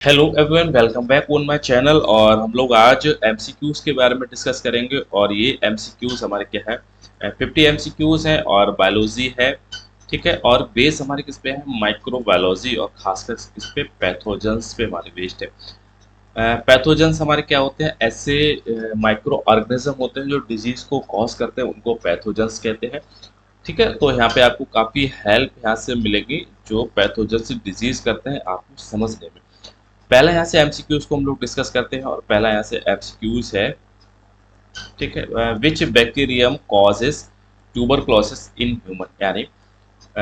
Hello everyone, welcome back on my channel. और हम लोग आज एमसीक्यूज के बारे में डिस्कस करेंगे। और ये एमसीक्यूज हमारे क्या है, 50 एमसीक्यूज हैं और बायोलॉजी है। ठीक है, और बेस हमारे किस पे है, माइक्रोबायोलॉजी, और खासकर किस पे, पैथोजेंस पे हमारे बेस्ड है। पैथोजेंस हमारे क्या होते हैं, ऐसे माइक्रो ऑर्गेनिज्म होते हैं जो डिजीज को कॉज करते हैं, उनको पैथोजेंस कहते हैं। ठीक है, तो यहाँ पे आपको काफ़ी हेल्प यहाँ से मिलेगी जो पैथोजन से डिजीज करते हैं आपको समझने में। पहला यहाँ से एमसीक्यूज को हम लोग डिस्कस करते हैं, और पहला यहाँ से एमसीक्यूज है। ठीक है, which bacterium causes tuberculosis in human, यानी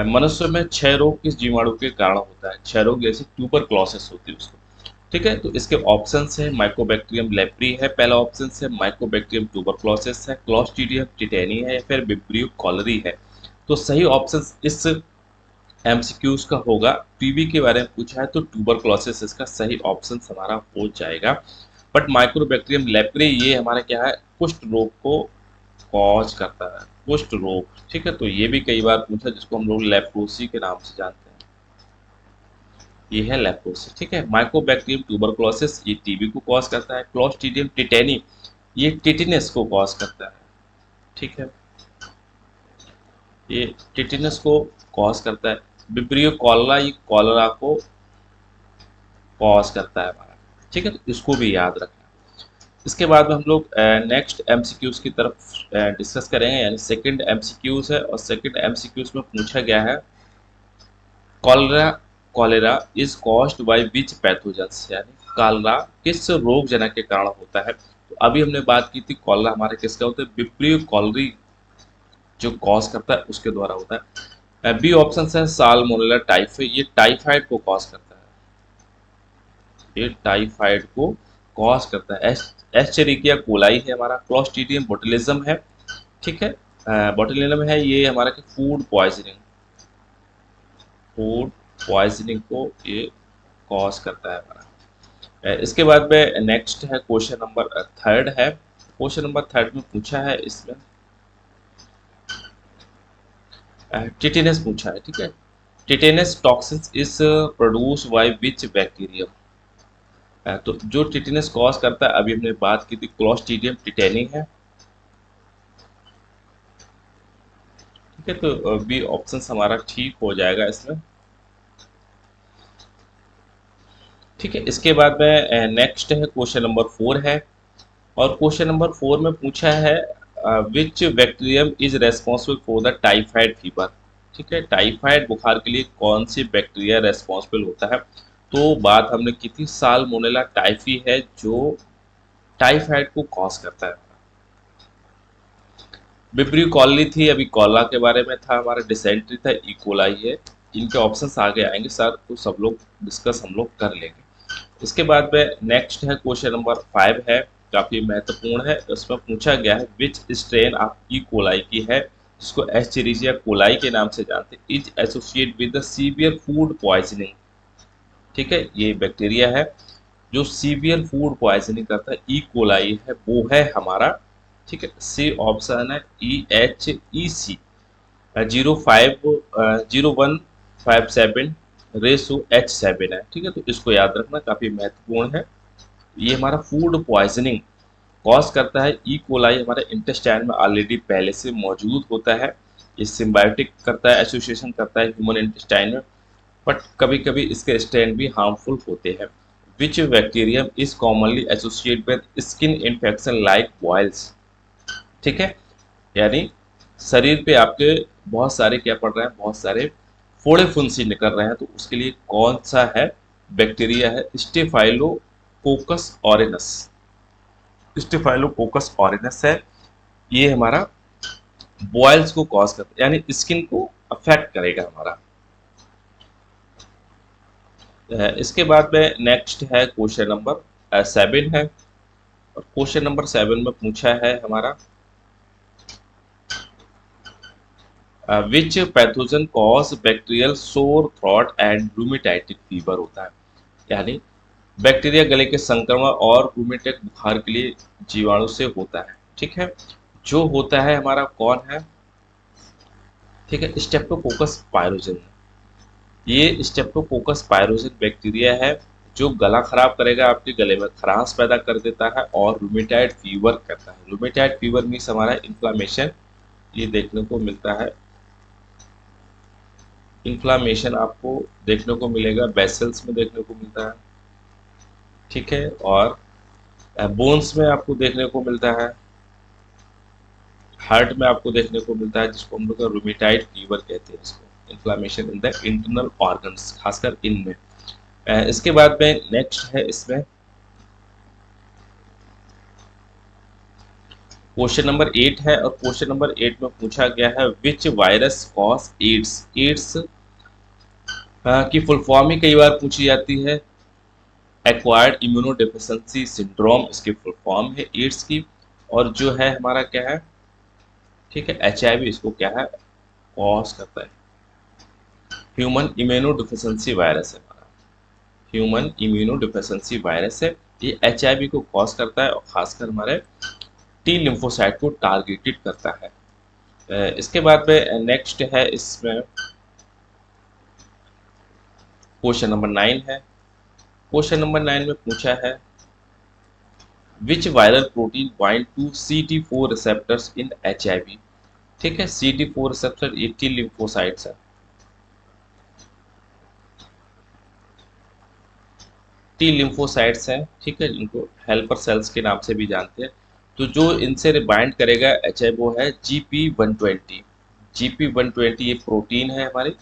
मनुष्य में क्षय रोग किस जीवाणु के कारण होता है। क्षय रोग जैसे ट्यूबरक्लोसिस होती है उसको। ठीक है, तो इसके ऑप्शन है माइकोबैक्टीरियम लेप्री है पहला ऑप्शन है, माइकोबैक्टीरियम ट्यूबरक्लोसिस है, क्लॉस्ट्रीडियम टिटेनी है, या फिर विब्रियो कॉलरी है। तो सही ऑप्शन इस एमसीक्यूज का होगा। टीबी के बारे में पूछा है तो ट्यूबरक्लोसिस इसका सही ऑप्शन हमारा हो जाएगा। बट माइक्रोबैक्टीरियम लेप्रे ये हमारा क्या है, कुष्ठ रोग को कॉज करता है, कुष्ठ रोग। ठीक है, तो ये भी कई बार पूछा, जिसको हम लोग लेप्रोसी के नाम से जानते हैं। ये है लेप्रोसी। ठीक है, माइकोबैक्टीरियम ट्यूबरक्लोसिस ये टीबी को कॉज करता है। क्लॉस्ट्रीडियम टिटेनी ये टिटिनस को कॉज करता है। ठीक है, ये टिटिनस को कॉज करता है। विब्रियो कॉलरा ये कॉलरा को कॉज करता है हमारा। ठीक है, तो इसको भी याद रखना। इसके बाद में हम लोग नेक्स्ट एमसीक्यूज की तरफ डिस्कस करेंगे, यानी सेकंड एमसीक्यूज है। और सेकंड एमसीक्यूज में पूछा गया है, cholera cholera is caused by which pathogens, यानी कॉलरा किस रोग जनक के कारण होता है। तो अभी हमने बात की थी कॉलरा हमारे किसका होता है, विब्रियो कॉलरी जो कॉज करता है उसके द्वारा होता है। बी ऑप्शन है साल्मोनेला टाइफाइड, ये टाइफाइड को कॉज करता है। ये टाइफाइड को कॉज करता है। एस्चेरिकिया कोलाई है हमारा। क्लॉस्ट्रीडियम बोtulism है। ठीक है, बोtulinum है ये हमारा कि फूड पॉइजनिंग को ये कॉज करता है हमारा। इसके बाद में नेक्स्ट है क्वेश्चन नंबर थर्ड है। क्वेश्चन नंबर थर्ड में पूछा है, इसमें टिटेनस पूछा है। ठीक है, tetanus toxins is produce by which bacterium. तो जो टिटेनस कॉज करता है, अभी हमने बात की थी, क्लॉस्ट्रीडियम टिटेनी है। ठीक है, तो बी ऑप्शन हमारा ठीक हो जाएगा इसमें। ठीक है, इसके बाद में नेक्स्ट है क्वेश्चन नंबर फोर है। और क्वेश्चन नंबर फोर में पूछा है, which bacterium is responsible for the typhoid fever. ठीक है, टाइफाइड बुखार के लिए कौन सी बैक्टीरिया रेस्पॉन्सिबल होता है। तो बात हमने की थी साल्मोनेला टाइफी है जो टाइफाइड को कॉज करता है। विब्रियो कॉलरी थी, अभी कॉलरा के बारे में था हमारा। डिसेंट्री था, इकोलाई है। इनके ऑप्शंस आगे आएंगे सर, तो सब लोग डिस्कस हम लोग कर लेंगे। इसके बाद में नेक्स्ट है क्वेश्चन नंबर फाइव है, काफी महत्वपूर्ण है। उसमें पूछा गया है, विच स्ट्रेन ऑफ ई कोलाई की है, जिसको एस्चेरिचिया कोलाई के नाम से जानते हैं, is associate with the severe food poisoning. ठीक है, ये बैक्टीरिया है जो सीवियर फूड पॉइजनिंग करता है, ई कोलाई है वो है हमारा। ठीक है, सी ऑप्शन है EHEC 0157 रेसो H7 है। ठीक है, तो इसको याद रखना, काफी महत्वपूर्ण है। ये हमारा फूड पॉइजनिंग कॉज करता है। ई कोलाई हमारे इंटेस्टाइन में ऑलरेडी पहले से मौजूद होता है। ये सिम्बायोटिक करता है, एसोसिएशन करता है ह्यूमन इंटेस्टाइन में। बट कभी कभी इसके स्ट्रेन भी हार्मफुल होते हैं। Which bacterium is commonly associate with skin infection like boils. ठीक है, यानी शरीर पे आपके बहुत सारे क्या पड़ रहे हैं, बहुत सारे फोड़े फुंसी निकल रहे हैं, तो उसके लिए कौन सा है बैक्टीरिया है, स्टेफाइलोकोकस ऑरिनस। स्टेफाइलोकोकस ऑरिनस है, ये हमारा बॉयल्स को कॉज करता है, यानी स्किन को अफेक्ट करेगा हमारा। इसके बाद में नेक्स्ट है क्वेश्चन नंबर 7 है। और क्वेश्चन नंबर 7 में पूछा है हमारा, which pathogen cause bacterial sore throat and rheumatic fever होता है। यानी बैक्टीरिया गले के संक्रमण और रूमेटिक बुखार के लिए जीवाणु से होता है। ठीक है, जो होता है हमारा कौन है, ठीक है, स्टेप्टोकोकस पायरोजन। ये स्टेप्टोकोकस पायरोजन बैक्टीरिया है जो गला खराब करेगा, आपके गले में खराश पैदा कर देता है और रूमेटाइड फीवर करता है। रूमेटाइड फीवर मीन्स हमारा इन्फ्लामेशन, ये देखने को मिलता है। इन्फ्लामेशन आपको देखने को मिलेगा, वेसल्स में देखने को मिलता है, ठीक है, और बोन्स में आपको देखने को मिलता है, हार्ट में आपको देखने को मिलता है, जिसको हम लोग रूमेटाइड फीवर कहते हैं, इसको inflammation in the internal organs, खासकर इनमें। इसके बाद में नेक्स्ट है इसमें क्वेश्चन नंबर 8 है, और क्वेश्चन नंबर 8 में पूछा गया है which virus cause ads. Ads की फुल फॉर्म ही कई बार पूछी जाती है, एक्वायर्ड इम्यूनोडेफिशिएंसी सिंड्रोम इसकी फुल फॉर्म है एड्स की। और जो है हमारा क्या है, ठीक है, HIV इसको क्या है, कॉज करता है। ह्यूमन इम्यूनोडेफिशिएंसी वायरस है हमारा, ह्यूमन इम्यूनोडेफिशिएंसी वायरस है, ये HIV को कॉज करता है और खासकर हमारे टी लिम्फोसाइट को टारगेटेड करता है। इसके बाद में नेक्स्ट है इसमें क्वेश्चन नंबर 9 है। क्वेश्चन नंबर 9 में पूछा है which viral protein bind to CD4 receptors in HIV। ठीक है, CD4 रिसेप्टर ये टी लिम्फोसाइट्स है, टी लिम्फोसाइट्स हैं, ठीक है, जिनको हेल्पर सेल्स के नाम से भी जानते हैं। तो जो इनसे बाइंड करेगा HIV वो है GP120। GP120 ये प्रोटीन है हमारी,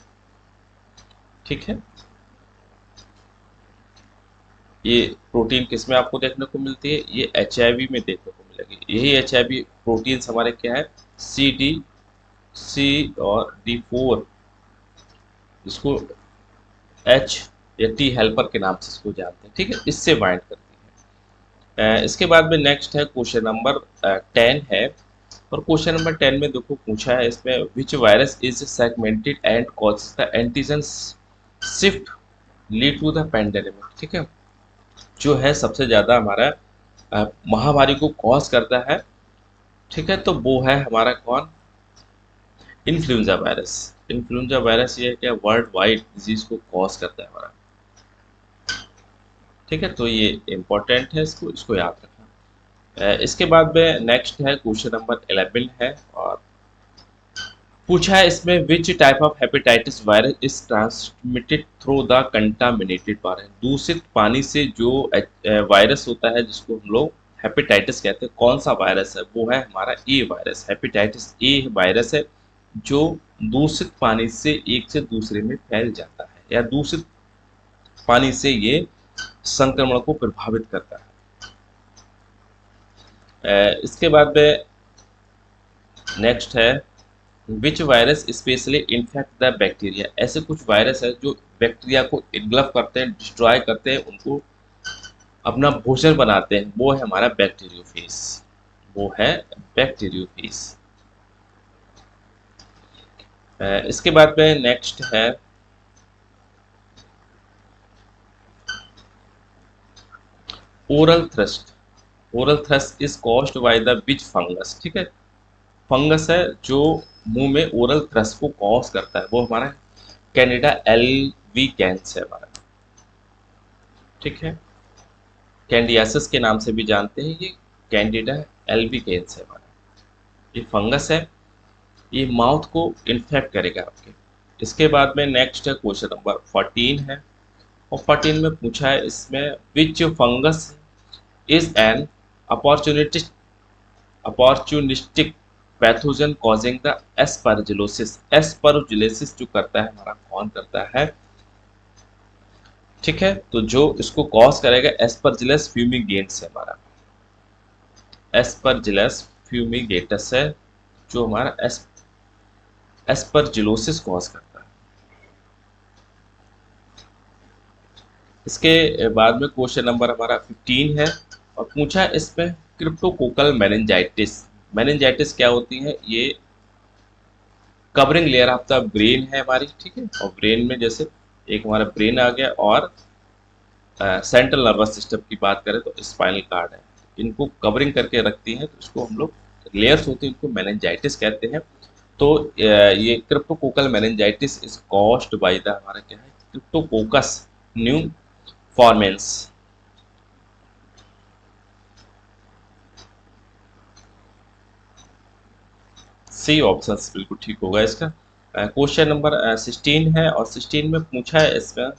ठीक है। ये प्रोटीन किस में आपको देखने को मिलती है, ये HIV में देखने को मिलेगी। यही HIV प्रोटीन्स हमारे क्या है, C और D4, जिसको H या टी हेल्पर के नाम से इसको जानते हैं, ठीक है, इससे बाइंड करती है। इसके बाद में नेक्स्ट है क्वेश्चन नंबर 10 है, और क्वेश्चन नंबर 10 में देखो पूछा है इसमें which virus is segmented and causes the antigen shift lead to the pandemic. ठीक है, जो है सबसे ज़्यादा हमारा महामारी को कॉज करता है, ठीक है, तो वो है हमारा कौन, इन्फ्लुएंजा वायरस। इन्फ्लुएंजा वायरस ये क्या वर्ल्ड वाइड डिजीज को कॉज करता है हमारा, ठीक है, तो ये इम्पोर्टेंट है, इसको याद रखना। इसके बाद में नेक्स्ट है क्वेश्चन नंबर 11 है, और पूछा है इसमें which type of hepatitis virus is transmitted through the contaminated water. दूषित पानी से जो वायरस होता है जिसको हम लोग हेपेटाइटिस कहते हैं, कौन सा वायरस है, वो है हमारा ए वायरस। हेपेटाइटिस ए वायरस है जो दूषित पानी से एक से दूसरे में फैल जाता है, या दूषित पानी से ये संक्रमण को प्रभावित करता है। इसके बाद में नेक्स्ट है which virus specially infect the bacteria. ऐसे कुछ वायरस है जो बैक्टीरिया को इनग्लफ करते हैं, डिस्ट्रॉय करते हैं, उनको अपना भोजन बनाते हैं, वो है हमारा बैक्टीरियोफेज, वो है बैक्टीरियोफेज। इसके बाद में नेक्स्ट है oral thrust. Oral thrust is caused by the which fungus. ठीक है, फंगस है जो मुंह में ओरल थ्रस्ट को कॉज करता है, वो हमारा कैंडिडा एल्बिगेंस है हमारा, ठीक है, कैंडियासिस के नाम से भी जानते हैं, ये कैंडिडा एल्बिगेंस है हमारा, ये फंगस है, ये माउथ को इन्फेक्ट करेगा आपके। इसके बाद में नेक्स्ट है क्वेश्चन नंबर 14 है, और 14 में पूछा है इसमें which fungus is an opportunistic pathogen causing the aspergillosis. Aspergillosis जो करता है हमारा, कौन करता है, ठीक है, तो जो इसको कॉज करेगा एस्परजिलस फ्यूमिगेंट्स है हमारा, एस्परजिलस फ्यूमिगेटस है जो हमारा एस्परजिलोसिस कॉज करता है। इसके बाद में क्वेश्चन नंबर हमारा 15 है, और पूछा है इसमें क्रिप्टोकोकल मेनिंजाइटिस। मेनिंजाइटिस क्या होती है, ये covering layer of the brain है हमारी, ठीक है, और ब्रेन में जैसे एक हमारा ब्रेन आ गया, और सेंट्रल नर्वस सिस्टम की बात करें तो स्पाइनल कार्ड है, इनको कवरिंग करके रखती हैं, तो इसको हम लोग लेयर्स होती हैं, इनको मेनिंजाइटिस कहते हैं। तो ये cryptococcal meningitis is caused by the हमारा क्या है, क्रिप्टोकोकस न्यू फॉर्मेंस। सी ऑप्शन बिल्कुल ठीक होगा इसका। क्वेश्चन नंबर 16 है, और 16 में पूछा है इसमें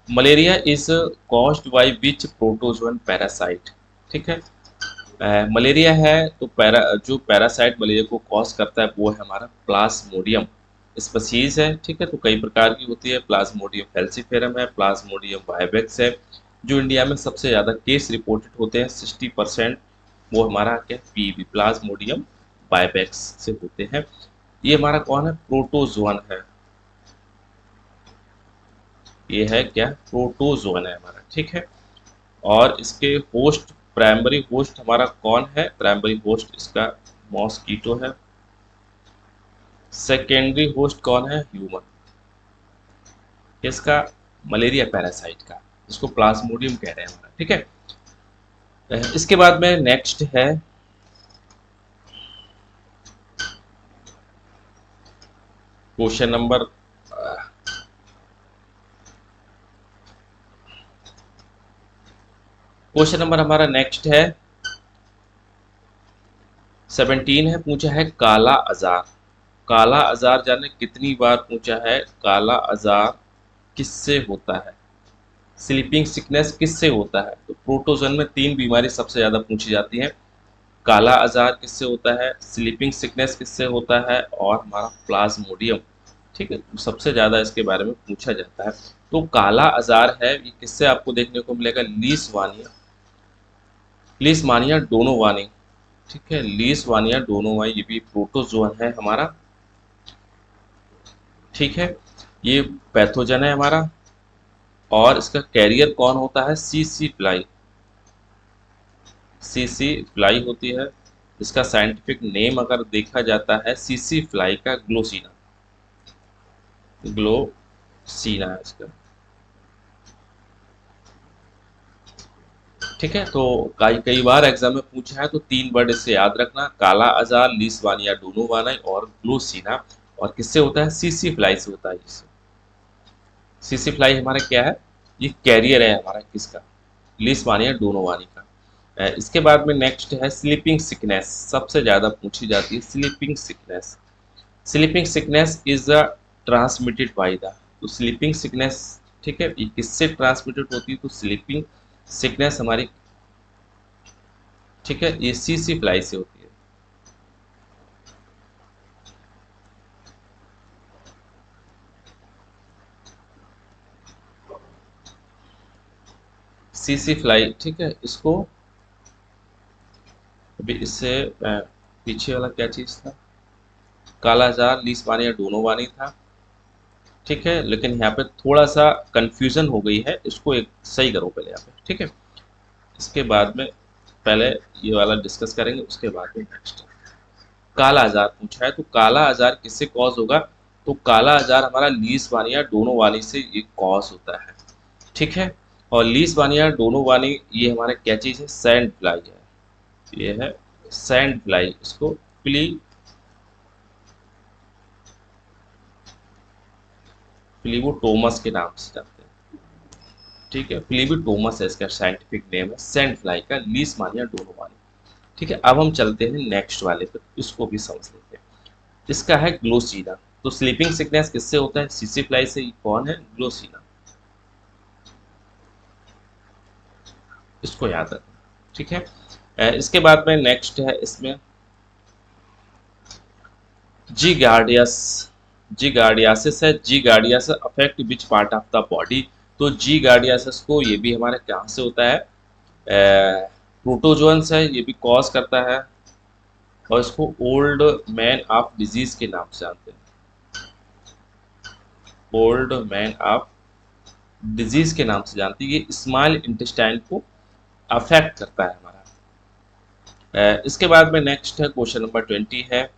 malaria is caused by which protozoan parasite. ठीक है, मलेरिया है तो जो पैरासाइट मलेरिया को कॉज करता है वो है हमारा प्लाज्मोडियम स्पीसीज है। ठीक है, तो कई प्रकार की होती है, प्लाज्मोडियम फैल्सिफेरम है, प्लाज्मोडियम वाइवेक्स है। जो इंडिया में सबसे ज़्यादा केस रिपोर्टेड होते हैं 60%, वो हमारा क्या पीवी प्लाज्मोडियम वाइवेक्स से होते हैं। ये हमारा कौन है, प्रोटोजोन है, ये है क्या, प्रोटोजोन है हमारा। ठीक है, और इसके होस्ट, प्राइमरी होस्ट हमारा कौन है, प्राइमरी होस्ट इसका मॉस्कीटो है। सेकेंडरी होस्ट कौन है, ह्यूमन, इसका मलेरिया पैरासाइट का, इसको प्लाज्मोडियम कह रहे हैं हमारा। ठीक है, इसके बाद में नेक्स्ट है क्वेश्चन नंबर हमारा नेक्स्ट है 17 है, पूछा है काला अजार। काला अजार जाने कितनी बार पूछा है, काला अजार किससे होता है, स्लीपिंग सिकनेस किससे होता है। तो प्रोटोजोन में 3 बीमारी सबसे ज्यादा पूछी जाती हैं, काला अजार किससे होता है, स्लीपिंग सिकनेस किससे होता है, और हमारा प्लाज्मोडियम। ठीक है, तो सबसे ज़्यादा इसके बारे में पूछा जाता है। तो काला अजार है, ये किससे आपको देखने को मिलेगा, लीशमानिया, लीशमानिया डोनोवानी। ठीक है, लीशमानिया डोनोवानी, ये भी प्रोटोजोन है हमारा। ठीक है, ये पैथोजन है हमारा, और इसका कैरियर कौन होता है, सीसी फ्लाई, सीसी फ्लाई होती है। इसका साइंटिफिक नेम अगर देखा जाता है सीसी फ्लाई का, ग्लोसीना, ग्लोसीना है इसका। ठीक है, तो कई कई बार एग्जाम में पूछा है, तो 3 वर्ड इससे याद रखना, काला अजार, लीशवानिया डोनोवाना और ग्लोसीना। और किससे होता है, सीसी फ्लाई से होता है। इससे सीसी फ्लाई हमारा क्या है, ये कैरियर है हमारा किसका, लीशवानिया डोनोवानी का। इसके बाद में नेक्स्ट है स्लीपिंग सिकनेस, सबसे ज्यादा पूछी जाती है sleeping sickness. Sleeping sickness is transmitted by the, तो स्लीपिंग सिकनेस, ठीक है, ये किससे ट्रांसमिटेड होती है, तो स्लीपिंग सिकनेस हमारी, ठीक है, ये सीसी फ्लाई से होती है। सीसी फ्लाई, ठीक है, इसको अभी इससे पीछे वाला क्या चीज था, कालाजार, लीशवानिया डोनोवानी था। ठीक है, लेकिन यहाँ पे थोड़ा सा कंफ्यूजन हो गई है, इसको एक सही करो पहले यहाँ पे। ठीक है, इसके बाद में पहले ये वाला डिस्कस करेंगे, उसके बाद में नेक्स्ट काला आजार पूछा है। तो काला आजार किससे कॉज होगा, तो काला आजार हमारा लीशवानिया डोनोवानी से ये कॉज होता है। ठीक है, और लीशवानिया डोनोवानी ये हमारा क्या चीज है, सैंड फ्लाई है, ये है सैंड फ्लाई, इसको प्लीबोटोमस के नाम से जानते हैं। ठीक है, प्लीबोटोमस है इसका साइंटिफिक नेम है, सैंड फ्लाई का, लीशमानिया डोनोवानी। ठीक है, अब हम चलते हैं नेक्स्ट वाले पे, इसको भी समझ लेते हैं। इसका है ग्लोसीना। तो स्लीपिंग सिकनेस किससे होता है, सीसी फ्लाई से, कौन है, ग्लोसीना, इसको याद रखना। ठीक है, इसके बाद में नेक्स्ट है इसमें जी गार्डियस, जी गार्डियासिस है, G giardius affect which part of the body. तो जी गार्डियासिस को ये भी हमारे कहाँ से होता है, प्रोटोजोन्स है, ये भी कॉज करता है, और इसको ओल्ड मैन ऑफ डिजीज के नाम से जानते हैं, ओल्ड मैन ऑफ डिजीज के नाम से जानते हैं। ये स्मॉल इंटेस्टाइन को अफेक्ट करता है हमारा। इसके बाद में नेक्स्ट है क्वेश्चन नंबर 20 है,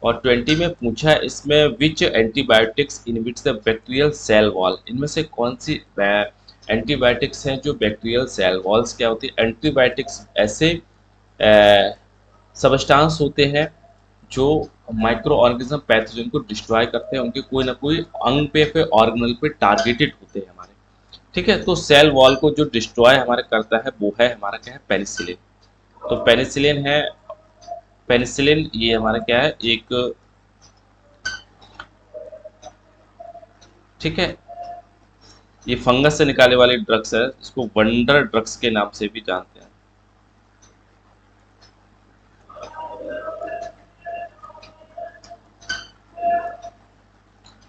और 20 में पूछा है इसमें which antibiotics inhibits the bacterial cell wall. इनमें से कौन सी एंटीबायोटिक्स हैं जो बैक्टीरियल सेल वॉल्स, क्या होती है, एंटीबायोटिक्स ऐसे सबस्टांस होते हैं जो माइक्रो ऑर्गेनिज्म पैथोजन को डिस्ट्रॉय करते हैं, उनके कोई ना कोई अंग पे ऑर्गेनल पे टारगेटेड होते हैं हमारे। ठीक है, तो सेल वॉल को जो डिस्ट्रॉय हमारा करता है वो है हमारा क्या है, पेनिसिलिन। तो पेनिसिलिन है, पेनिसिलिन ये हमारा क्या है, एक, ठीक है, ये फंगस से निकाले वाली ड्रग्स है, इसको वंडर ड्रग्स के नाम से भी जानते हैं।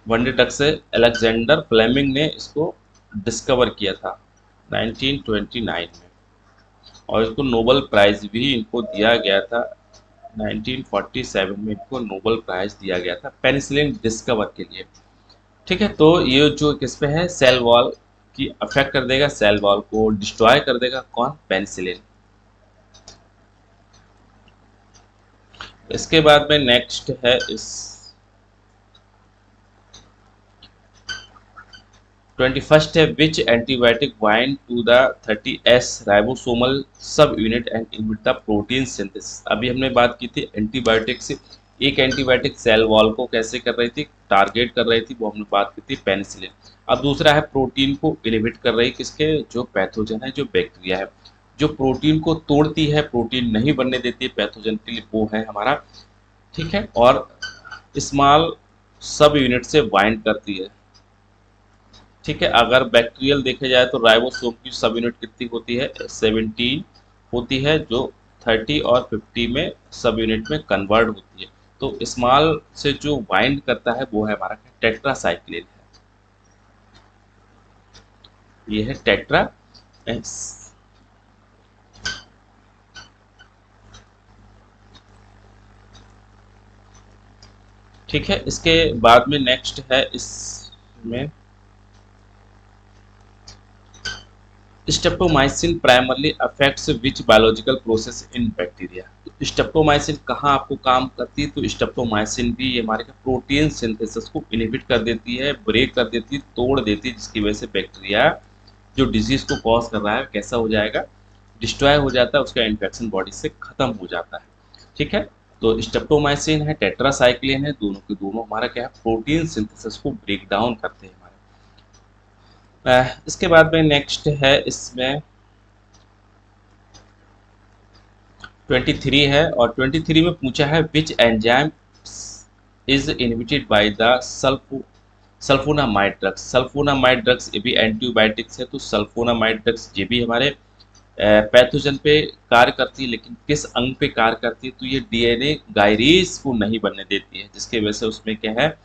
वनडे डक से अलेक्जेंडर फ्लेमिंग ने इसको डिस्कवर किया था 1929 में, और इसको नोबेल प्राइज भी इनको दिया गया था 1947 में, इनको नोबेल प्राइज दिया गया था पेनिसिलिन डिस्कवर के लिए। ठीक है, तो ये जो किस पे है, सेल वॉल की अफेक्ट कर देगा, सेल वॉल को डिस्ट्रॉय कर देगा, कौन, पेनिसिलिन। इसके बाद में नेक्स्ट है इस 21st है, which antibiotic bind to the 30S ribosomal subunit and inhibit the protein synthesis. अभी हमने बात की थी एंटीबायोटिक से, एक एंटीबायोटिक सेल वॉल को कैसे कर रही थी, टारगेट कर रही थी, वो हमने बात की थी पेनिसिलिन। अब दूसरा है प्रोटीन को इनहिबिट कर रही, किसके, जो पैथोजन है, जो बैक्टीरिया है, जो प्रोटीन को तोड़ती है, प्रोटीन नहीं बनने देती है पैथोजन के लिए, वो है हमारा, ठीक है, और स्मॉल सब यूनिट से बाइंड करती है। ठीक है, अगर बैक्टीरियल देखे जाए तो राइबोसोम की सब यूनिट कितनी होती है, 17 होती है, जो 30 और 50 में सब यूनिट में कन्वर्ट होती है। तो स्मॉल से जो बाइंड करता है वो है हमारा टेट्रासाइक्लिन है, ये है टेट्रा एस। ठीक है, इसके बाद में नेक्स्ट है इसमें streptomycin primarily affects which biological process in bacteria. Streptomycin कहाँ आपको काम करती है, तो स्टेप्टोमाइसिन भी ये हमारे प्रोटीन सिंथेसिस को इनहिबिट कर देती है, ब्रेक कर देती है, तोड़ देती है, जिसकी वजह से बैक्टीरिया जो डिजीज को कॉज कर रहा है कैसा हो जाएगा, डिस्ट्रॉय हो जाता है, उसका इन्फेक्शन बॉडी से खत्म हो जाता है। ठीक है, तो स्टेप्टोमाइसिन है, टेट्रासाइक्लिन है, दोनों के दोनों हमारा क्या है, प्रोटीन सिंथेसिस को ब्रेक डाउन करते हैं। इसके बाद में नेक्स्ट है इसमें 23 है, और 23 में पूछा है which enzyme is inhibited by the sulphonamide drugs. Sulphonamide drugs ये भी एंटीबायोटिक्स है, तो सल्फोनामाइड ड्रग्स ये भी हमारे पैथोजन पे कार्य करती है, लेकिन किस अंग पे कार्य करती है, तो ये डीएनए गायरेज को नहीं बनने देती है, जिसकी वजह से उसमें क्या है,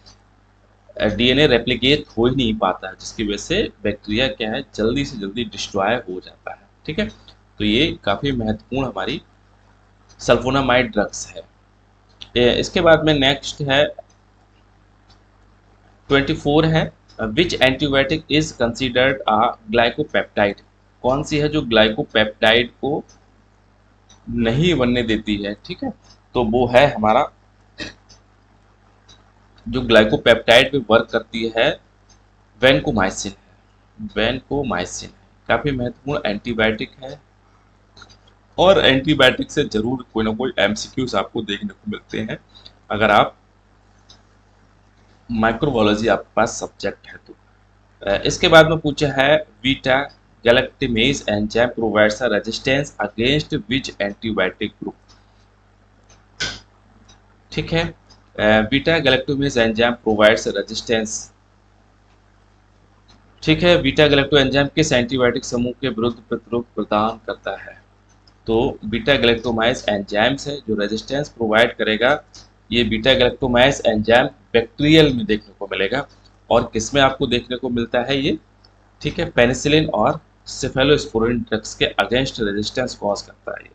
डीएनए रेप्लिकेट हो ही नहीं पाता है, जिसकी वजह से बैक्टीरिया क्या है, जल्दी से जल्दी डिस्ट्रॉय हो जाता है। ठीक है, तो ये काफ़ी महत्वपूर्ण हमारी सल्फोनामाइड ड्रग्स है। इसके बाद में नेक्स्ट है 24 है, which antibiotic is considered a glycopeptide. कौन सी है जो ग्लाइकोपेप्टाइड को नहीं बनने देती है, ठीक है, तो वो है हमारा, जो ग्लाइकोपेप्टाइड पे वर्क करती है, वैनकोमाइसिन है, वैनकोमाइसिन काफ़ी महत्वपूर्ण एंटीबायोटिक है, और एंटीबायोटिक से जरूर कोई ना कोई एमसीक्यूज आपको देखने को मिलते हैं अगर आप माइक्रोबायोलॉजी आपके पास सब्जेक्ट है तो। इसके बाद में पूछा है beta lactamase enzyme provides a resistance against which antibiotic group. ठीक है, beta lactamase enzyme provides resistance, ठीक है, बीटा गैलेक्टो एंजाइम किस एंटीबायोटिक समूह के विरुद्ध प्रतिरोध प्रदान करता है, तो बीटा गैलेक्टोमाइज एंजाइम्स है जो रेजिस्टेंस प्रोवाइड करेगा। ये बीटा गैलेक्टोमाइज एंजाइम बैक्टीरियल में देखने को मिलेगा, और किसमें आपको देखने को मिलता है ये, ठीक है, पेनिसिलिन और सेफेलोस्पोरिन ड्रग्स के अगेंस्ट रेजिस्टेंस कॉज करता है ये।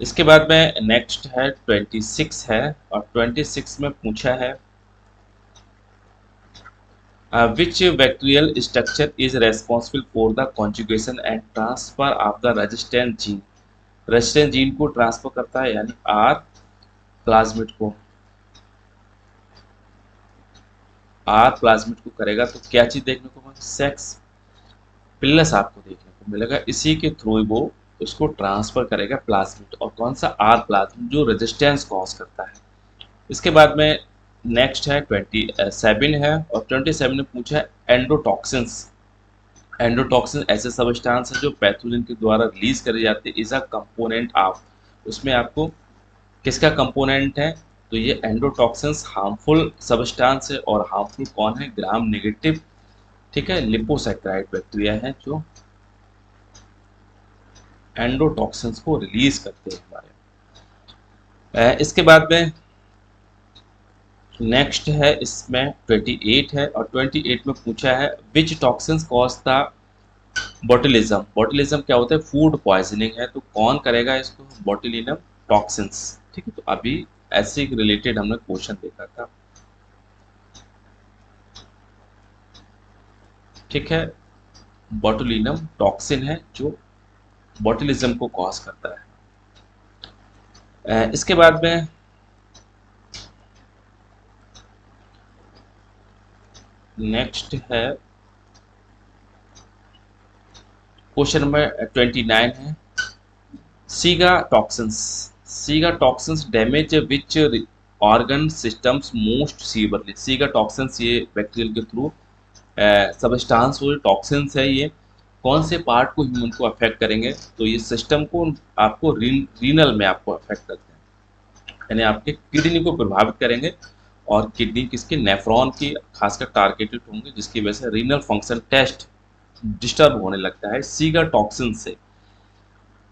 इसके बाद में नेक्स्ट है 26 है, और 26 में पूछा है which bacterial structure is responsible for the conjugation and transfer of the resistant gene। Resistant gene को ट्रांसफर करता है, यानी आर प्लाज्मिड को, आर प्लाज्मिड को करेगा, तो क्या चीज देखने को मिलेगा, सेक्स पिल्लस आपको देखने को मिलेगा, इसी के थ्रू वो उसको ट्रांसफर करेगा प्लाज्मिड, और कौन सा, आर प्लाज्मिड, जो रेजिस्टेंस कॉज करता है। इसके बाद में नेक्स्ट है 27 है, और 27 में पूछा है एंडोटॉक्सिन्स। एंडोटॉक्सिन ऐसे सबस्टांस है जो पैथोजन के द्वारा रिलीज करे जाते हैं, इज अ कंपोनेंट ऑफ। उसमें आपको किसका कंपोनेंट है, तो ये एंडोटॉक्सिन्स हार्मफुल सबस्टांस है, और हार्मफुल कौन है, ग्राम नेगेटिव, ठीक है, लिपोसैकेराइड बैक्टीरिया है जो एंडोटॉक्सिन्स को रिलीज करते हैं हमारे। इसके बाद में नेक्स्ट है, इसमें 28 है, और 28 में पूछा है विच टॉक्सिन्स कॉज द बोtulism। बोtulism क्या होता है, फूड पॉइजनिंग है, तो कौन करेगा इसको, बोtulinum टॉक्सिन्स। ठीक है, तो अभी ऐसे रिलेटेड हमने क्वेश्चन देखा था। ठीक है, बोटुलिनम टॉक्सिन है जो बोtulism को कॉज करता है। इसके बाद में नेक्स्ट है क्वेश्चन नंबर 29 है, सीगा टॉक्सिन्स। सीगा toxins damage which organ systems most severely. सीगा टॉक्सिन्स ये बैक्टीरियल के थ्रू सबस्टांस और टॉक्सिन्स है, ये कौन से पार्ट को ह्यूमन को अफेक्ट करेंगे, तो ये सिस्टम को आपको रीनल में आपको अफेक्ट करते हैं, यानी आपके किडनी को प्रभावित करेंगे, और किडनी किसके, नेफ्रॉन की खासकर टारगेटेड होंगे, जिसकी वजह से रीनल फंक्शन टेस्ट डिस्टर्ब होने लगता है सीगा टॉक्सिन से।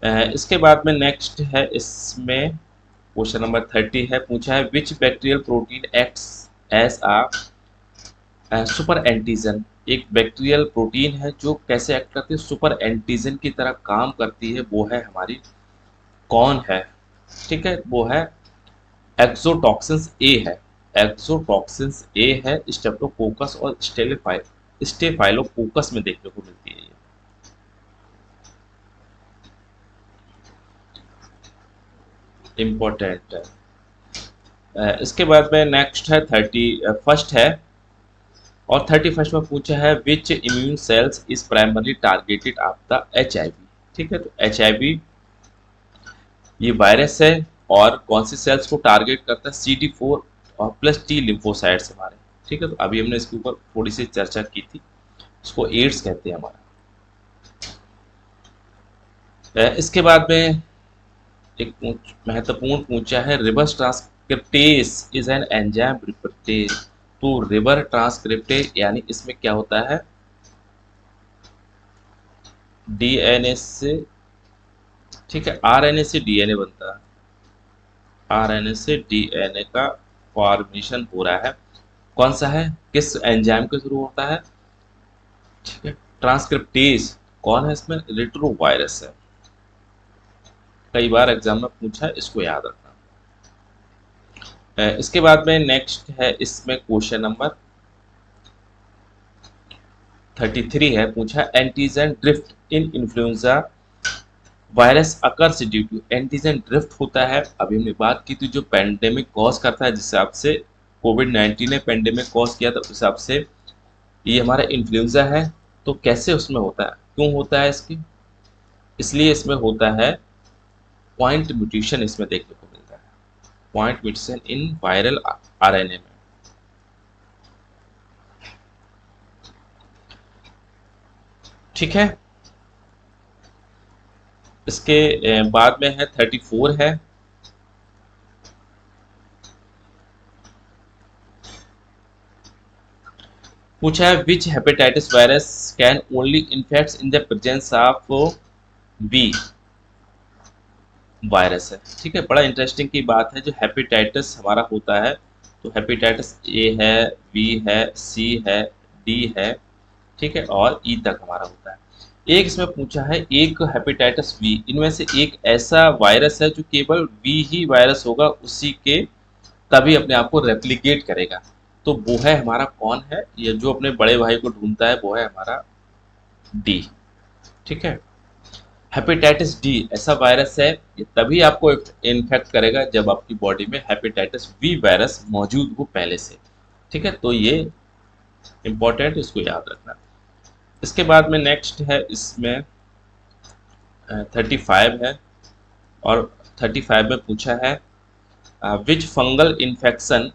इसके बाद में नेक्स्ट है, इसमें क्वेश्चन नंबर 30 है, पूछा है विच bacterial protein acts as a super antigen. एक बैक्टीरियल प्रोटीन है जो कैसे एक्ट करती है, सुपर एंटीजन की तरह काम करती है, वो है हमारी कौन है, ठीक है, वो है एक्सोटॉक्सिन्स ए है। एक्सोटॉक्सिन्स ए है, स्टेप्टोकोकस और स्टेफाइलोकोकस में देखने को मिलती है ये। इम्पोर्टेंट है। इसके बाद में नेक्स्ट है 31 है, और 31 में पूछा है which immune cells is primarily targeted of the HIV। ठीक है, तो HIV ये वायरस है, और कौन सी सेल्स को टारगेट करता है, CD4 और प्लस T लिम्फोसाइट्स हमारे। ठीक है, तो अभी हमने इसके ऊपर थोड़ी सी चर्चा की थी, इसको एड्स कहते हैं हमारा। इसके बाद में एक महत्वपूर्ण पूछा है reverse transcriptase is an enzyme रिप्रेटेज। तो रिवर ट्रांसक्रिप्टेज यानी इसमें क्या होता है, DNA से, ठीक है, RNA से DNA बनता है, RNA से DNA का फॉर्मेशन हो रहा है, कौन सा है, किस एंजाइम के थ्रू होता है, ठीक है, ट्रांसक्रिप्टेज कौन है इसमें, रेट्रोवायरस है। कई बार एग्जाम में पूछा है, इसको याद रखना। इसके बाद में नेक्स्ट है, इसमें क्वेश्चन नंबर 33 है, पूछा antigen drift in influenza virus occurs due to. Antigen drift होता है, अभी हमने बात की थी, जो पेंडेमिक कॉज करता है, जिस हिसाब से कोविड-19 ने पेंडेमिक कॉज किया था, उस हिसाब से ये हमारा इन्फ्लुएंजा है। तो कैसे उसमें होता है, क्यों होता है इसकी, इसलिए इसमें होता है पॉइंट म्यूटेशन, इसमें देखने को मिलता है point mutation in viral RNA में। ठीक है, इसके बाद में है 34 है, पूछा है which hepatitis virus can only infect in the presence of B virus है। ठीक है, बड़ा इंटरेस्टिंग की बात है, जो हेपेटाइटिस हमारा होता है, तो हेपेटाइटिस A है, B है, C है, D है, ठीक है, और E तक हमारा होता है। एक इसमें पूछा है एक हेपेटाइटिस B, इनमें से एक ऐसा वायरस है जो केवल B ही वायरस होगा, उसी के तभी अपने आप को रेप्लिकेट करेगा, तो वो है हमारा कौन है, ये जो अपने बड़े भाई को ढूंढता है, वो है हमारा D। ठीक है, हेपेटाइटिस डी ऐसा वायरस है, ये तभी आपको इन्फेक्ट करेगा जब आपकी बॉडी में हेपेटाइटिस बी वायरस मौजूद हो पहले से। ठीक है, तो ये इंपॉर्टेंट, इसको याद रखना। इसके बाद में नेक्स्ट है, इसमें 35 है, और 35 में पूछा है which fungal infection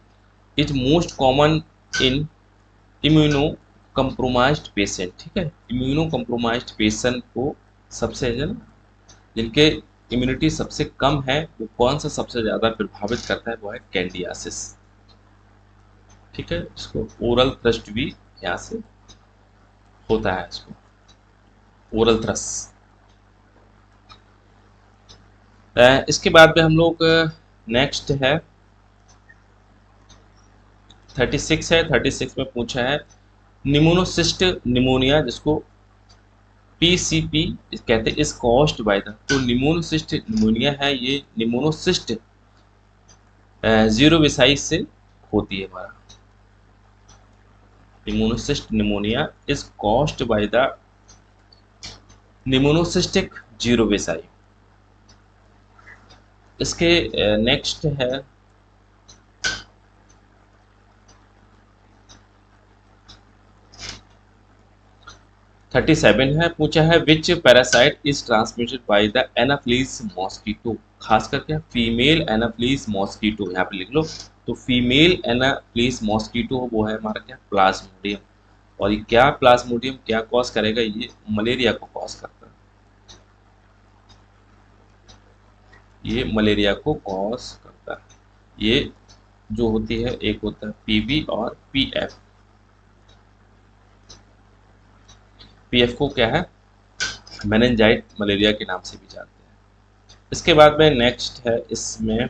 is most common in immunocompromised patient. ठीक है, इम्यूनो कंप्रोमाइज्ड पेशेंट को सबसे है ना, जिनके इम्यूनिटी सबसे कम है, वो कौन सा सबसे ज़्यादा प्रभावित करता है, वो है कैंडियासिस। ठीक है, इसको ओरल थ्रस्ट भी यहाँ से होता है, इसको ओरल थ्रस्ट। इसके बाद में हम लोग नेक्स्ट है 36 है। 36 में पूछा है निमोनोसिस्ट निमोनिया, जिसको पीसीपी कहते हैं, इस कॉज्ड बाय द। तो निमोनोसिस्ट निमोनिया है, ये निमोनोसिस्ट जीरो विसाइस से होती है हमारा। Pneumocyst pneumonia is caused by the pneumocystic jirovecii. इसके नेक्स्ट है 37 है। पूछा है which parasite is transmitted by the anopheles mosquito. खास करके फीमेल एनाफ्लीज मॉस्किटो यहाँ पे लिख लो। तो फीमेल एनाफ्लीज मॉस्किटो वो है हमारा क्या, प्लाज्मोडियम। और ये क्या प्लाज्मोडियम क्या कॉज करेगा, ये मलेरिया को कॉज करता है, ये मलेरिया को कॉज करता है। ये जो होती है, एक होता है पीबी और पीएफ। पीएफ को क्या है, मेनिनजाइट मलेरिया के नाम से भी जानते हैं। इसके बाद में नेक्स्ट है इसमें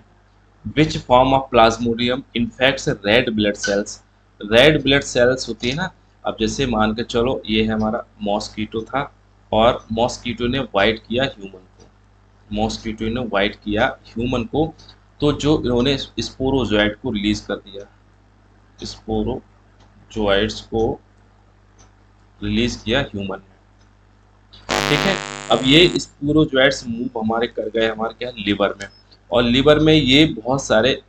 which form of Plasmodium infects red blood sales. Red blood sales होती है ना, अब जैसे मान के चलो ये है हमारा मॉस्कीटो था, और मॉस्कीटो ने वाइट किया ह्यूमन को, मॉस्कीटो ने वाइट किया ह्यूमन को, तो जो इन्होंने स्पोरोजोइट को रिलीज कर दिया, स्पोरोजोइट्स को रिलीज किया ह्यूमन में। ठीक है, अब ये स्पोरोजोइट्स मूव हमारे कर गए हमारे क्या, लिवर में। और लिवर में ये बहुत सारे,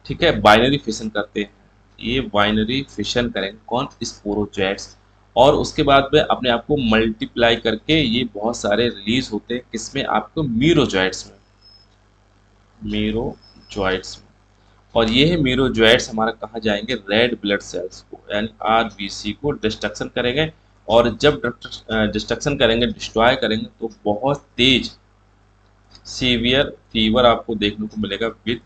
ठीक है, बाइनरी फिशन करते हैं। ये बाइनरी फिशन करेंगे कौन, स्पोरोजोइट्स। और उसके बाद में अपने आप को मल्टीप्लाई करके ये बहुत सारे रिलीज होते हैं, किसमें, आपको मीरोजोइट्स में, मीरोजोइट्स में। और ये है मीरोजोइट्स हमारा कहाँ जाएंगे, रेड ब्लड सेल्स को यानी आरबीसी को डिस्ट्रक्शन करेंगे। और जब डिस्ट्रक्शन करेंगे, डिस्ट्रॉय करेंगे, तो बहुत तेज सीवियर फीवर आपको देखने को मिलेगा विद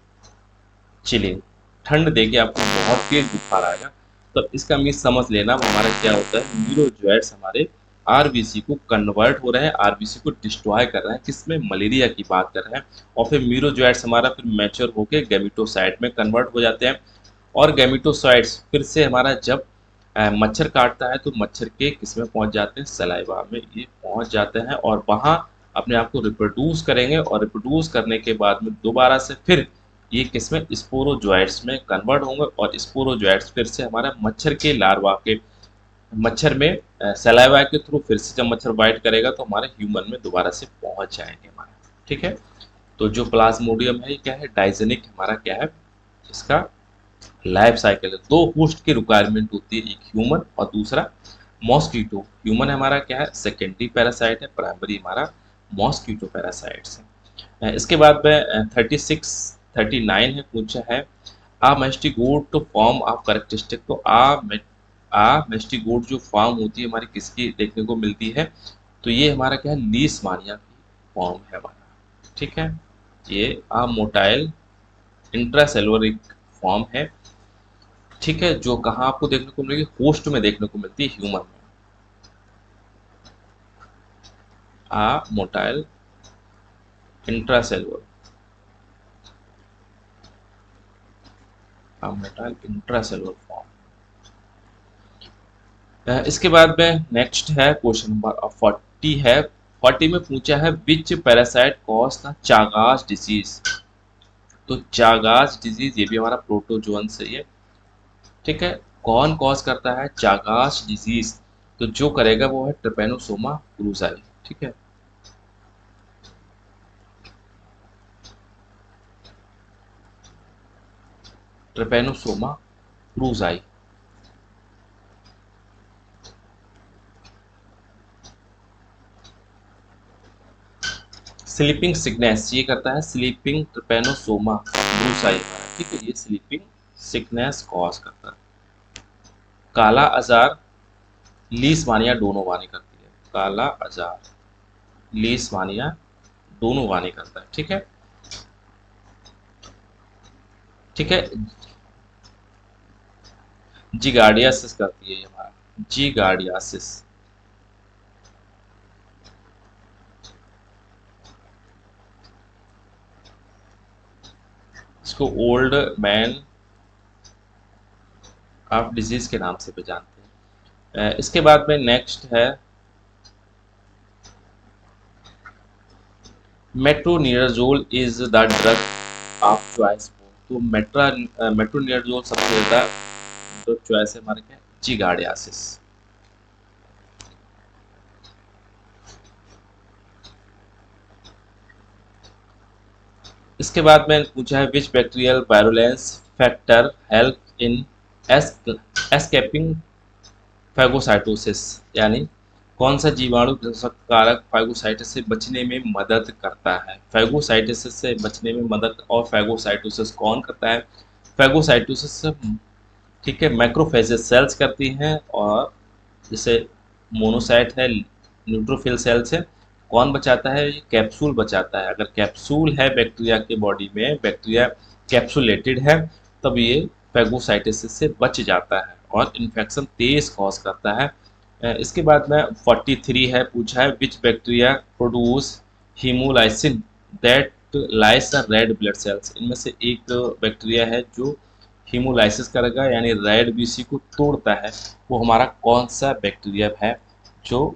चिलिंग। ठंड देके आपको बहुत तेज बुखार आएगा। तो इसका मीन समझ लेना हमारा क्या होता है, न्यूरोजॉइट्स हमारे आरबीसी को कन्वर्ट हो रहे हैं, आरबीसी को डिस्ट्रॉय कर रहे हैं, किसमें, मलेरिया की बात कर रहे हैं। और फिर मीरोजॉइट्स हमारा फिर मैच्योर होकर गैमेटोसाइट में कन्वर्ट हो जाते हैं। और गैमेटोसाइट्स फिर से हमारा जब मच्छर काटता है, तो मच्छर के किस में पहुंच जाते हैं, सलाइवा में ये पहुंच जाते हैं, और वहां अपने आप को रिप्रोड्यूस करेंगे। और रिप्रोड्यूस करने के बाद में दोबारा से फिर ये किसमें, स्पोरोजोइट्स में कन्वर्ट होंगे। और स्पोरोजोइट्स फिर से हमारा मच्छर के लार्वा के, मच्छर में सलाइवा के थ्रू फिर से जब मच्छर बाइट करेगा, तो हमारे ह्यूमन में दोबारा से पहुंच जाएंगे हमारे। ठीक है, तो जो प्लाज्मोडियम है ये क्या है, डाइजेनिक हमारा क्या है, इसका लाइफ साइकिल है। दो होस्ट की रिक्वायरमेंट होती है, एक ह्यूमन और दूसरा मॉस्किटो। ह्यूमन हमारा क्या है, सेकेंडरी पैरासाइट है, प्राइमरी हमारा मॉस्किटो पैरासाइट्स है। इसके बाद में 36 39 है। पूछा है आ मेस्टिगोट फॉर्म ऑफ करेक्टरिस्टिक। तो आ मेस्टिगोट जो फॉर्म होती है हमारी किसकी देखने को मिलती है, तो ये हमारा क्या है, लीशमानिया की फॉर्म है हमारा। ठीक है, ये आ मोटाइल इंट्रासेलुलर एक फॉर्म है। ठीक है, जो कहाँ आपको देखने को मिलेगी, होस्ट में देखने को मिलती है, ह्यूमन में। आ मोटाइल इंट्रासेलुलर, आ मोटाइल इंट्रासेलुलर फॉर्म। इसके बाद में नेक्स्ट है क्वेश्चन नंबर 40 है। 40 में पूछा है which parasite cause the Chagas disease. तो चागास डिजीज ये भी हमारा प्रोटोजोन से ही है। ठीक है, कौन कॉज करता है चागास डिजीज, तो जो करेगा वो है ट्रिपेनोसोमा क्रूजाई। ठीक है, ट्रिपेनोसोमा क्रूजाई। स्लीपिंग सिकनेस ये करता है, स्लीपिंग ट्रिपेनोसोमा ब्रूसाई। ठीक है, ये स्लीपिंग सिकनेस कॉज करता है। काला अजार लीशमानिया दोनों वानी करती है। काला अजार लीशमानिया दोनों वानी करता है। ठीक है, ठीक है। जिगार्डियासिस करती है ये हमारा, जिगार्डियासिस। इसको ओल्ड मैन ऑफ डिजीज के नाम से भी जानते हैं। इसके बाद में नेक्स्ट है metronidazole is the drug of choice. तो मेट्रोनिडाजोल सबसे ज्यादा ड्रग चॉइस है हमारे क्या, जिगार्डियासिस। इसके बाद में पूछा है विच bacterial virulence factor help in escaping phagocytosis, यानी कौन सा जीवाणु विनाशक कारक फैगोसाइटिस से बचने में मदद करता है। फैगोसाइटिस से बचने में मदद, और फैगोसाइटोसिस कौन करता है। फैगोसाइटोसिस, ठीक है, मैक्रोफेजेस सेल्स करती हैं, और जैसे मोनोसाइट है, न्यूट्रोफिल सेल्स है। कौन बचाता है, ये कैप्सूल बचाता है। अगर कैप्सूल है बैक्टीरिया के बॉडी में, बैक्टीरिया कैप्सुलेटेड है, तब ये फैगोसाइटिस से बच जाता है और इन्फेक्शन तेज कॉज करता है। इसके बाद में 43 है, पूछा है which bacteria produce haemolysin that lyse red blood cells. इनमें से एक बैक्टीरिया है जो हीमोलाइसिस करेगा, यानी रेड बीसी को तोड़ता है। वो हमारा कौन सा बैक्टीरिया है, जो,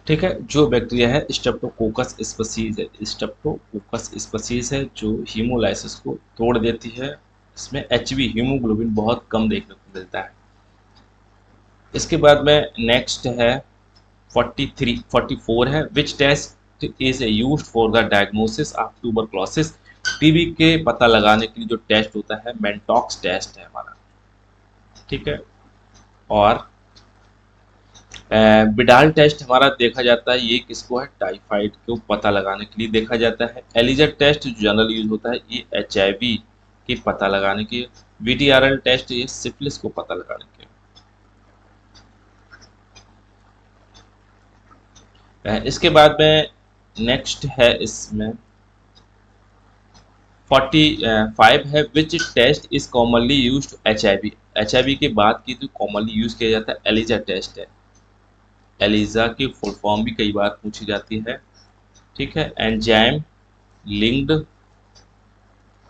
ठीक है, जो बैक्टीरिया है स्ट्रेप्टोकोकस स्पीसीज है। स्ट्रेप्टोकोकस स्पीसीज है जो हीमोलाइसिस को तोड़ देती है। इसमें एचबी हीमोग्लोबिन बहुत कम देखने को मिलता है। इसके बाद में नेक्स्ट है 44 है which test is used for the diagnosis of tuberculosis. TB के पता लगाने के लिए जो टेस्ट होता है मेंटॉक्स टेस्ट है हमारा। ठीक है, और बिडाल टेस्ट हमारा देखा जाता है, ये किसको है, टाइफाइड को पता लगाने के लिए देखा जाता है। एलिजा टेस्ट जो जनरल यूज होता है, ये एचआईवी की पता लगाने के। वीटीआरएल टेस्ट ये सिफिलिस को पता लगाने के। इसके बाद में नेक्स्ट है इसमें 45 है which test is commonly used HIV. HIV के बाद की जो कॉमनली यूज किया जाता है एलिजा टेस्ट है। एलिजा की फुल फॉर्म भी कई बार पूछी जाती है। ठीक है, एंजाइम लिंक्ड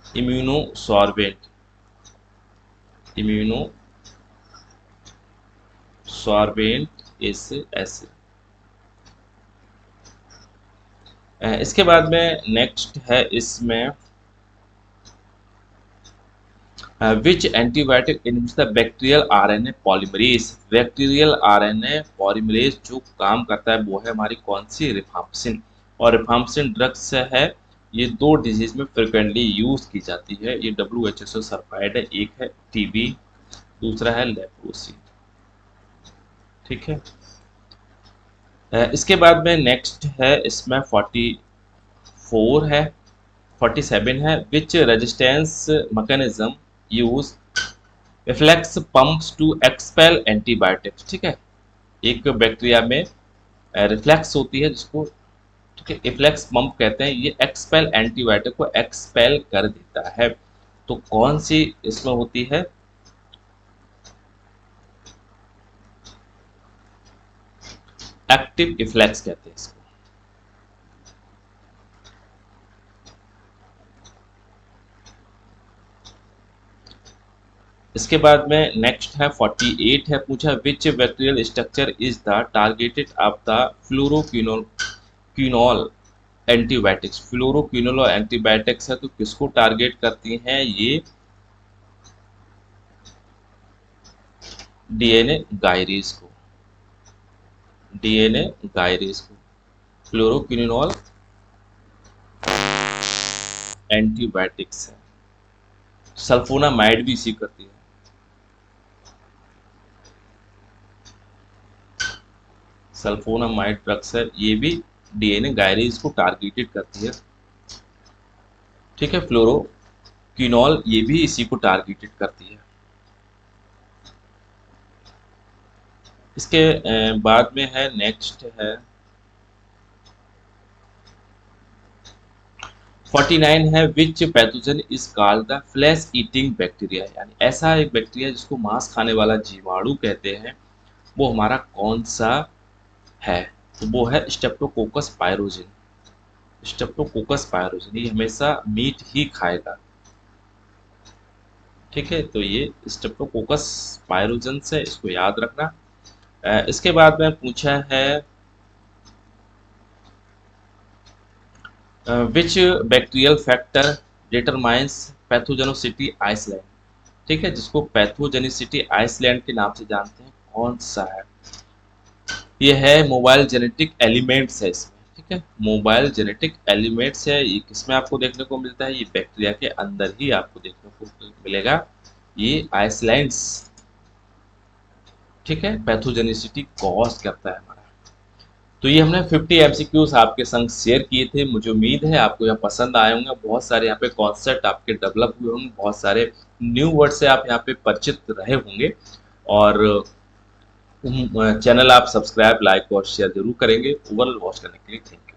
इम्यूनोसॉर्बेंट, इम्यूनोसॉर्बेंट ऐसे। इसके बाद में नेक्स्ट है इसमें which antibiotic inhibits the bacterial RNA polymerase. Bacterial RNA polymerase जो काम करता है वो है हमारी कौन सी, रिफाम्पिसिन। और रिफाम्पिसिन ड्रग्स है, ये दो डिजीज में फ्रिक्वेंटली यूज की जाती है। ये WHO से सर्टिफाइड है। एक है टीबी, दूसरा है लेप्रोसी। ठीक है, इसके बाद में नेक्स्ट है इसमें 44 है 47 है which resistance mechanism use reflex pumps to expel antibiotics. ठीक है, एक बैक्टीरिया में रिफ्लेक्स होती है जिसको, ठीक है, रिफ्लेक्स पंप कहते हैं। ये एक्सपेल एंटीबायोटिक को एक्सपेल कर देता है। तो कौन सी इसमें होती है, एक्टिव रिफ्लेक्स कहते हैं इसको। इसके बाद में नेक्स्ट है 48 है, पूछा which bacterial structure is the targeted of the fluoroquinol antibiotics. Fluoroquinol antibiotics है तो किसको टारगेट करती हैं ये, डीएनए गायरीज को, डीएनए गायरीज को फ्लोरोक्विनोल एंटीबायोटिक्स है। सल्फोनामाइड भी इसी करती है। सल्फोनामाइड ड्रग्स है, ये भी डीएनए गायरीज को टारगेटेड करती है। ठीक है, फ्लोरो क्विनॉल ये भी इसी को टारगेटेड करती है। इसके बाद में है, नेक्स्ट है 49 है, which pathogen is called the flesh eating bacteria, यानी ऐसा एक बैक्टीरिया जिसको मांस खाने वाला जीवाणु कहते हैं, वो हमारा कौन सा है? तो वो है स्टेप्टोकोकस पायरोजिन। स्टेप्टोकोकस पायरोजिन ये हमेशा मीट ही खाएगा। ठीक है, तो ये स्टेप्टोकोकस पायरोजन से, इसको याद रखना। इसके बाद में पूछा है विच बैक्टीरियल फैक्टर डिटरमाइंस पैथोजेनोसिटी आइसलैंड। ठीक है, जिसको पैथोजेनिसिटी आइसलैंड के नाम से जानते हैं, कौन सा है? ये है मोबाइल जेनेटिक एलिमेंट्स है इसमें। ठीक है, मोबाइल जेनेटिक एलिमेंट्स है, ये किसमें आपको देखने को मिलता है? ये बैक्टीरिया के अंदर ही आपको देखने को मिलेगा, ये आइसलैंड्स। ठीक है, पैथोजेनिसिटी कॉज करता है हमारा। तो ये हमने 50 एमसीक्यूज आपके संग शेयर किए थे। मुझे उम्मीद है आपको यह पसंद आए होंगे। बहुत सारे यहाँ पे कॉन्सेप्ट आपके डेवलप हुए होंगे, बहुत सारे न्यू वर्ड से आप यहाँ पे परिचित रहे होंगे। और चैनल आप सब्सक्राइब, लाइक और शेयर जरूर करेंगे। ओवरऑल वॉच करने के लिए थैंक यू।